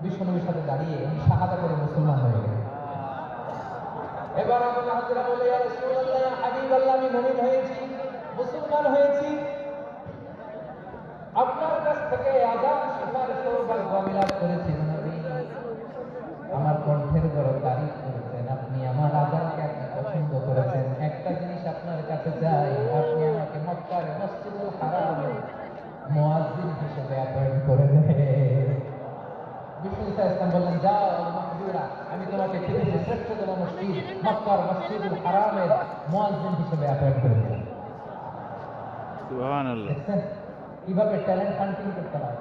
বিশ্বনবীর সাথে দাঁড়িয়ে শাহাদা করে মুসলমান হয়ে গেলেন। এবার আবু হাজরা বলে, ইয়া রাসূলুল্লাহ, ইয়া হাবিবাল্লাহ, আমি মুমিন হয়েছি, মুসলমান হয়েছি, আপনার কাছ থেকে আযান শেখার সৌভাগ্য আমি লাভ করেছি। নবী আমার কণ্ঠের বড় তারিফ করেছেন, আপনি আমার আযানকে আপনি পছন্দ করেছেন। একটা জিনিস আপনার কাছে চাই, আপনি আমাকে মক্কার মসজিদুল হারামে মুয়াজ্জিন হিসেবে অ্যাপয়েন্ট করে দেন। বিষ্ণু ইসলাম বললেন, যাও মাহজুরা, আমি তোমাকে পৃথিবীর শ্রেষ্ঠতম মসজিদ মক্কার মসজিদুল হারামের মুয়াজ্জিন হিসেবে অ্যাপয়েন্ট করে দেন। সুবহানাল্লাহ। কিভাবে ট্যালেন্ট হান্টিং করতে হয়,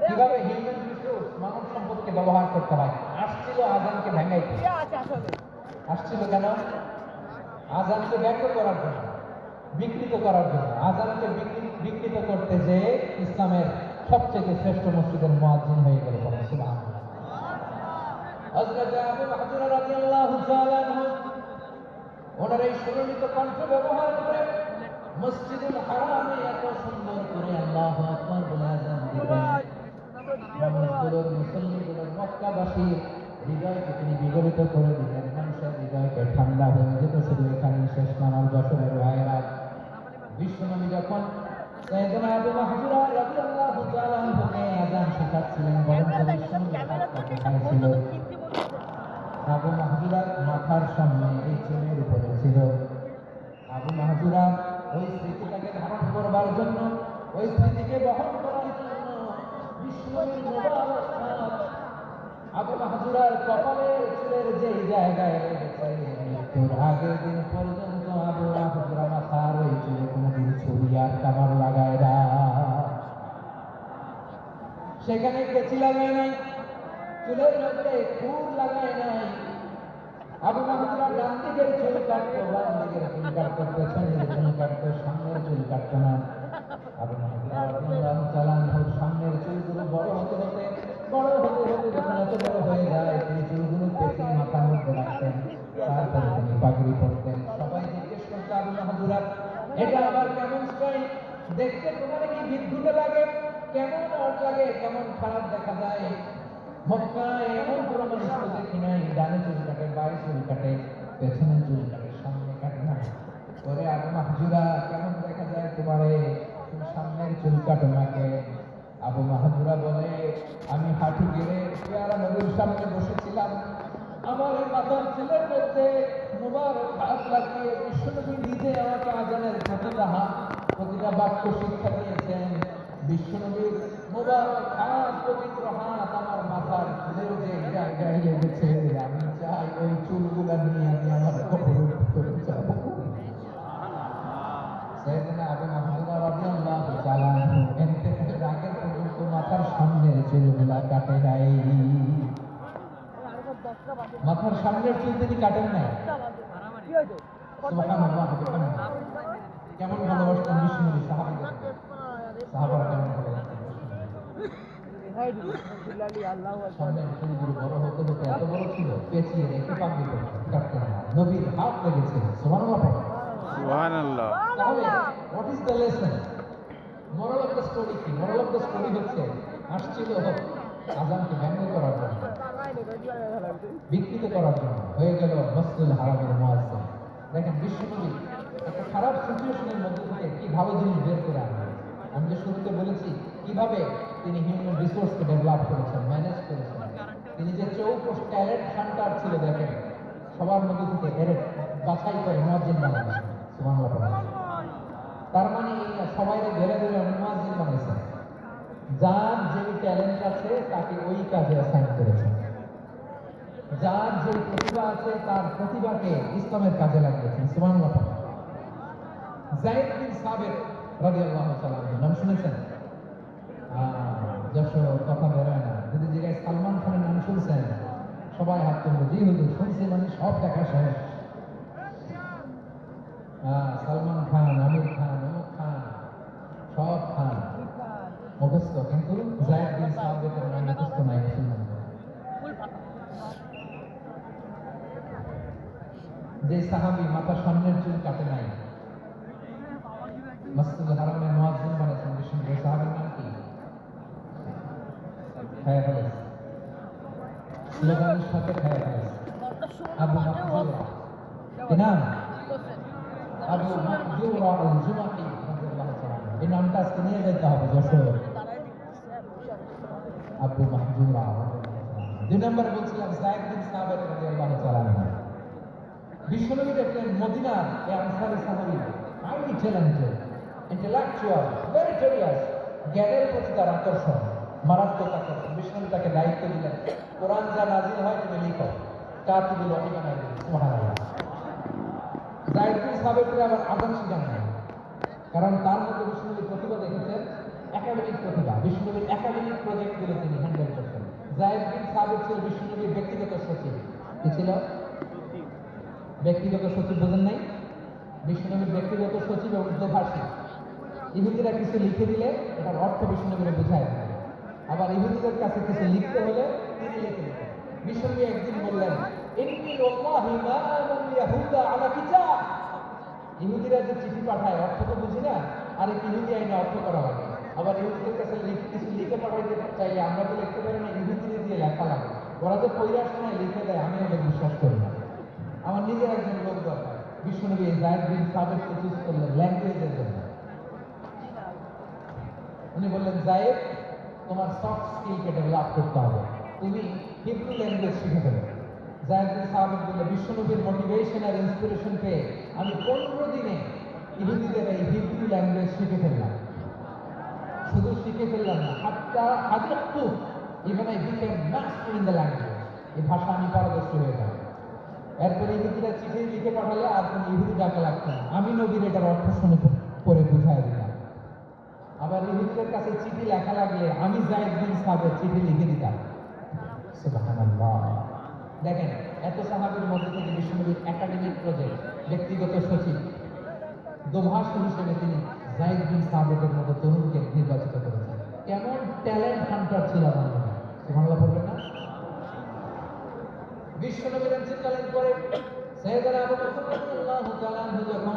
কিভাবে হিউম্যান রিসোর্স মানব সম্পদকে ব্যবহার করতে হয়। আসছিল আযানকে ভেঙাইতে, আসছিল কেন? আযানকে ব্যর্থ করার জন্য, বিকৃত করার জন্য। আযানকে বিকৃত করতে যে ইসলামের সবচেয়ে শ্রেষ্ঠ মসজিদের মুয়াজ্জিন হয়ে গেল। সুবহানাল্লাহ। হযরত আবু হুরায়রা রাদিয়াল্লাহু তাআলা আনহু ওনার এই সুললিত কণ্ঠ ব্যবহার করে মসজিদুল হারামে এত সুন্দর করে আল্লাহু আকবার বলে আযান দিবেন। মানুষগুলোর, মুসল্লিগুলোর, মক্কাবাসীর হৃদয়কে তিনি বিগলিত করে দিলেন। মানুষের হৃদয়কে ঠান্ডা হয়ে যেত। শুধু এখানে শেষ না, আমার যশোরের ভাইয়েরা, বিশ্বনবী যখন সাইয়েদনা আবু মাহজুরা রাদিয়াল্লাহু তাআলা আনহুকে আযান শেখাচ্ছিলেন, বরং বিশ্বনবী হাত কোথায় ছিল? আবু মাহজুরার মাথার সামনে এই চুলের উপরে ছিল। আবু মাহজুরা ওই স্মৃতিটাকে ধারণ করবার জন্য, ওই স্মৃতিকে বহন করার জন্য বিশ্বনবীর মুবারক হাত আবু মাহজুরার কপালের চুলের যেই জায়গায় লেগেছে, মৃত্যুর আগের দিন পর্যন্ত আবু মাহজুরা মাথার ওই চুলে কোনোদিন ছুরি আর কামড় লাগায় না। সেখানে কেচি লাগায় নাই, চুলের মধ্যে খুর লাগায় নাই। আবু মাহজুরা ডান দিকের চুল কাটতো, বাম দিকের চুল কাটতো, পেছনের চুল কাটতো, সামনের চুল কাটতো না। আবু মাহজুরা রাদিয়াল্লাহু তাআলা আনহুর সামনের চুলগুলো বড় হতে যখন এত বড় হয়ে যায়, তিনি চুলগুলো পেঁচিয়ে মাথার মধ্যে রাখতেন। তারপরে তিনি পাগড়ি পরতেন। সবাই জিজ্ঞেস করতো, আবু মাহজুরা, এটা আবার কেমন স্টাইল? দেখতে তোমার কি বিদ্যুৎ লাগে? কেমন অড লাগে, কেমন খারাপ দেখা যায়। মক্কায় এমন কোনো মানুষ দেখি নাই, ডানে চুল কাটে, বাঁয়ে চুল কাটে, পেছনে চুল কাটে, সামনে কাটে না। ওরে আবু মাহজুরা, কেমন দেখা যায় তোমারে? তুমি সামনের চুল কাটো না কে? আবু মাহজুরা বলে, আমি হাঁটু গেড়ে পেয়ারা নবীর সামনে বসেছিলাম, আমার এই মাথার চুলের মধ্যে মুবারক হাত লাগিয়ে বিশ্বনবী নিজে আমাকে আযানের প্রতিটা বাক্য শিক্ষা দিয়েছেন। বিশ্বনবীর মুবারক হাত, পবিত্র হাত আমার মাথার চুলের যে জায়গায় লেগেছে, আমি চাই ওই চুলগুলা নিয়ে আমি আমার কবরের ভিতরে যাব। সাইয়েদনা আবু মাহজুরা রাদিয়াল্লাহু তাআলা আনহু ইন্তেকালের আগে পর্যন্ত মাথার সামনের চুলগুলা কাটে নাই। মাথার সামনের চুল তিনি কাটেন নাই। সুবহানাল্লাহ। কেমন ভালোবাসতেন বিশ্বনবী সাহাবীদেরকে, সাহাবারা কেমন ভালোবাসতেন। সামনের চুলগুলো বড় হতে এত বড় ছিল, পেঁচিয়ে রেখে পাগড়ি পরতেন, কাটতেন না। নবীর হাত লেগেছে। সুবহানাল্লাহ। সুবহানাল্লাহ। তাহলে what is the lesson? Moral of the story কি? মোরাল অফ দ্য স্টোরি হচ্ছে, আসছিল আযানকে ব্যঙ্গ করার জন্য, বিকৃত করার জন্য, হয়ে গেল মসজিদুল হারামের মুয়াজ্জিন। দেখেন বিশ্বনবী একটা খারাপ সিচুয়েশনের মধ্যে থেকে কি ভালো জিনিস বের করে আনলেন। আমি যে শুরুতে বলেছি কিভাবে তিনি হিউম্যান রিসোর্সকে ডেভেলপ করেছেন, ম্যানেজ করেছেন। তিনি যে চৌকস ট্যালেন্ট হান্টার ছিল, দেখেন সবার মধ্যে থেকে বাছাই করে মুয়াজ্জিন বানালেন। সুবহানাল্লাহ। তার মানে সবাইকে ধরে ধরে মুয়াজ্জিন বানাইছেন। যার যে ট্যালেন্ট আছে তাকে ওই কাজে অ্যাসাইন করেছেন। যার যে প্রতিভা আছে তার প্রতিভাকে ইসলামের কাজে লাগিয়েছেন। সুবহানাল্লাহ। যায়েদ বিন সাবিত রাদিয়াল্লাহু তাআলা নাম শুনেছেন? যশোর কথা বেরোয় না, যদি জায়গায় সালমান খানের নাম শুনছেন সবাই হাত তুলবে, জি হুজুর শুনছি, মানে সব দেখা শেষ। সালমান খান, আমির খান, অমুক খান, সব খান মুখস্থ, কিন্তু যায়েদ বিন সাবিতের নাম মুখস্থ নাই মুসলমানদের। যে সাহাবী মাথার সামনের চুল কাটে নাই, মসজিদে হারামের মুয়াজ্জিন বানাইছেন বিশ্বনবী। সাহাবীর নাম কি? খায়া ফেলেছে, স্লোগানের সাথে খায়া ফেলেছে। আবু মাহজুরা, কি নাম? আবু মাহজুরা আল জুমাহি রাদিয়াল্লাহু তাআলা। এই নামটা আজকে নিয়ে যেতে হবে যশোর। আবু মাহজুরা। 2 নম্বরে বলছিলাম যায়েদ বিন সাবিত রাদিয়াল্লাহু তাআলা। বিশ্বনবী দেখলেন মদিনার এই আনসারী সাহাবী হাইলি ট্যালেন্টেড, ইন্টেলেকচুয়াল, মেরিটোরিয়াস, জ্ঞানের প্রতি তার আকর্ষণ, মারাত্মক আকর্ষণ। বিশ্বনবী তাকে দায়িত্ব দিলেন, কোরআন যা নাজিল হয় তুমি লিখো, কাতিবুল ওহী বানাই দিলেন। সুবহানাল্লাহ। যায়েদ বিন সাবিতের আবার আযান শিখান নাই, কারণ তার মধ্যে বিশ্বনবী প্রতিভা দেখেছেন, একাডেমিক প্রতিভা। বিশ্বনবীর একাডেমিক প্রজেক্টগুলো তিনি হ্যান্ডেল করতেন। যায়েদ বিন সাবিত ছিল বিশ্বনবীর ব্যক্তিগত সচিব। কি ছিল? ব্যক্তিগত সচিব। বোঝেন নাই? বিশ্বনবীর ব্যক্তিগত সচিব এবং উর্দুভাষী। ইহুদিরা কিছু লিখে দিলে এটার অর্থ বিশ্বনবীরে বোঝায় না। আবার ইহুদিদের কাছে কিছু লিখতে হলে তিনি লিখে দিতেন। বিশ্বনবী একদিন বললেন, ইন্নী ওয়াল্লাহি মা আমাল ইয়াহুদা আলা কিতাব। ইহুদিরা যে চিঠি পাঠায় অর্থ তো বুঝি না, আর এক ইহুদি আইনে অর্থ করা লাগে। আবার ইহুদিদের কাছে কিছু লিখে পাঠাইতে চাইলে আমরা তো লিখতে পারি না, ইহুদিরে দিয়ে লেখা লাগে। ওরা যে পড়ার সময় লিখে দেয়, আমি ওদের বিশ্বাস করি না। আমার নিজের একজন লোক দরকার। বিশ্বনবী যায়েদ বিন সাবিতকে চুজ করলেন ল্যাঙ্গুয়েজের জন্য। উনি বললেন, যায়েদ, তোমার সফট স্কিলকে ডেভেলপ করতে হবে, তুমি হিব্রু ল্যাঙ্গুয়েজ শিখে ফেলো। যায়েদ বিন সাবিত বললেন, বিশ্বনবীর মোটিভেশন আর ইন্সপিরেশন পেয়ে আমি 15 দিনে ইহুদিদের এই হিব্রু ল্যাঙ্গুয়েজ শিখে ফেললাম। শুধু শিখে ফেললাম না, হাত্তা হাদাক্তু, even I became master in the language. এই ভাষা আমি পারদর্শী হয়ে গেলাম। এরপরে ইহুদিরা চিঠি লিখে পাঠালে আর কোনো ইহুদি ডাকা লাগতো না, আমি নবীর এটার অর্থ শুনে পরে বুঝাই দিলাম। আবার ইহুদিদের কাছে চিঠি লেখা লাগলে আমি যায়েদ বিন সাবিত চিঠি লিখে দিতাম। সুবহানাল্লাহ। দেখেন, এত সাহাবীর মধ্যে থেকে বিশ্বনবীর একাডেমিক প্রজেক্ট, ব্যক্তিগত সচিব, দোভাষী হিসেবে তিনি যায়েদ বিন সাবিতের মতো তরুণকে নির্বাচিত করেছেন। কেমন ট্যালেন্ট হান্টার ছিল আমার মনে হয়। সুবহানাল্লাহ বলবেন না? বিশ্বনবীর ইন্তেকালের পরে সাইয়েদনা আবু বকর রাদিয়াল্লাহু তাআলা আনহু যখন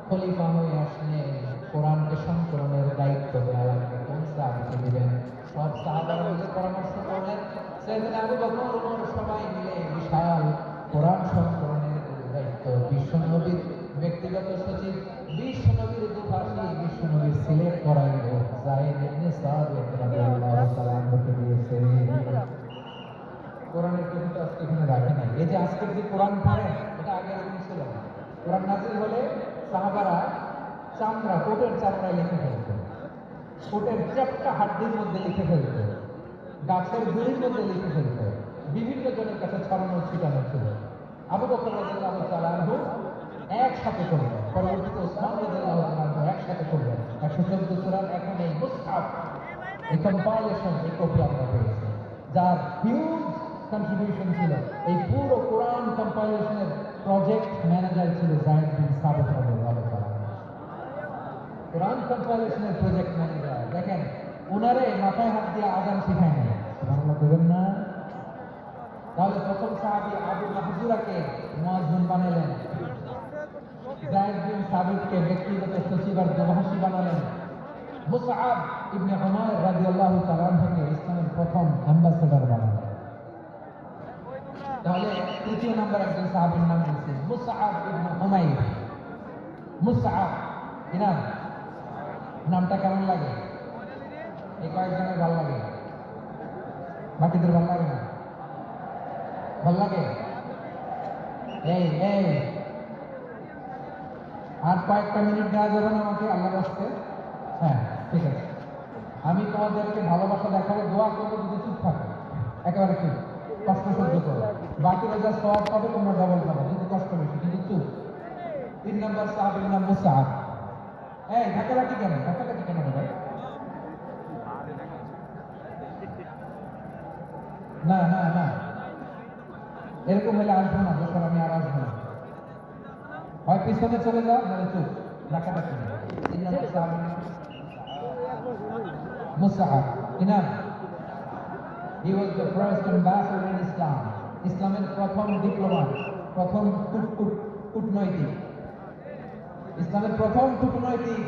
খলিফা হয়ে আসলেন, কোরআনকে সংকলনের দায়িত্ব দেওয়া লাগবে, কোন সাহাবীকে দিবেন? সব সাহাবারা মিলে পরামর্শ করলেন। সাইয়েদনা আবু বকর, ওমর সবাই মিলে বিশাল কোরআন সংকলনের দায়িত্ব বিশ্বনবীর ব্যক্তিগত সচিব, বিশ্বনবীর দুভাষী, বিশ্বনবীর সিলেক্ট করাই হোক যায়েদ ইবনে সাবিত রাদিয়াল্লাহু তাআলা আনহুকে দিয়েছে। কোরআনের প্রতি আজকে এখানে রাখে নাই। এই যে আজকের যে কোরআন পড়েন, এটা আগে এরকম ছিল না। কোরআন নাজিল হলে সাহাবারা চামড়া, কোটের চামড়ায় লিখে ফেলত, কোটের চ্যাপ্টা হাড্ডির মধ্যে লিখে ফেলত, গাছের গুড়ির মধ্যে লিখে ফেলত, বিভিন্ন জনের কাছে ছড়ানো ছিটানো ছিল। আবু বকর রাদিয়াল্লাহু তাআলা আনহু একসাথে করলেন, পরবর্তীতে ওসমান রাদিয়াল্লাহু তাআলা আনহু একসাথে করলেন। 114 সূরার এখন এই মুসহাফ, এই কম্পাইলেশন, এই কপি আমরা পেয়েছি, যার হিউজ কন্ট্রিবিউশন ছিল। এই পুরো কোরআন কম্পাইলেশনের প্রজেক্ট ম্যানেজার ছিল যায়েদ বিন সাবিত রাদিয়াল্লাহু তাআলা। কোরআন কম্পাইলেশনের প্রজেক্ট ম্যানেজার, দেখেন ওনারে মাথায় হাত দিয়ে আযান শিখায় নাই। সুবহানাল্লাহ বলবেন না? তাহলে প্রথম সাহাবী আবু মাহজুরাকে মুয়াজ্জিন বানালেন, যায়েদ বিন সাবিতকে ব্যক্তিগত সচিব আর দোভাষী বানালেন, মুসআব ইবনে উমার রাদিয়াল্লাহু তাআলা আনহুকে ইসলামের প্রথম অ্যাম্বাসেডর বানালেন। তাহলে তৃতীয় নম্বর একজন সাহাবীর নাম হচ্ছে মুসআব ইবনে উমাইর। মুসআব, কি নাম? নামটা কেমন লাগে? এই কয়েকজনের ভালো লাগে? বাকিদের ভালো লাগে না? ভালো লাগে? এই এই আর কয়েকটা মিনিট দেওয়া যাবে না আমাকে আল্লাহর রাস্তে? হ্যাঁ, ঠিক আছে। আমি তোমাদেরকে ভালোবাসা দেখাবো, দোয়া করবো যদি চুপ থাকে, একেবারে চুপ, কষ্ট সহ্য করো। বাকিরা যা সওয়াব পাবে তোমরা ডবল পাবে যদি কষ্ট বেশি, কিন্তু চুপ। 3 নম্বর সাহাবীর নাম মুসআব। এই ধাক্কাধাক্কি কেন? ধাক্কাধাক্কি কেন ভাই? না না না, এরকম হলে আসবো না, যখন আমি আর আসবো না। হয় পিছনে চলে যাও, নাহলে চুপ, ধাক্কাধাক্কি না। 3 নম্বর সাহাবীর নাম মুসআব। কি নাম? He was the first ambassador in Islam. ইসলামের প্রথম ডিপ্লোম্যাট, প্রথম কূটনৈতিক, ইসলামের প্রথম কূটনৈতিক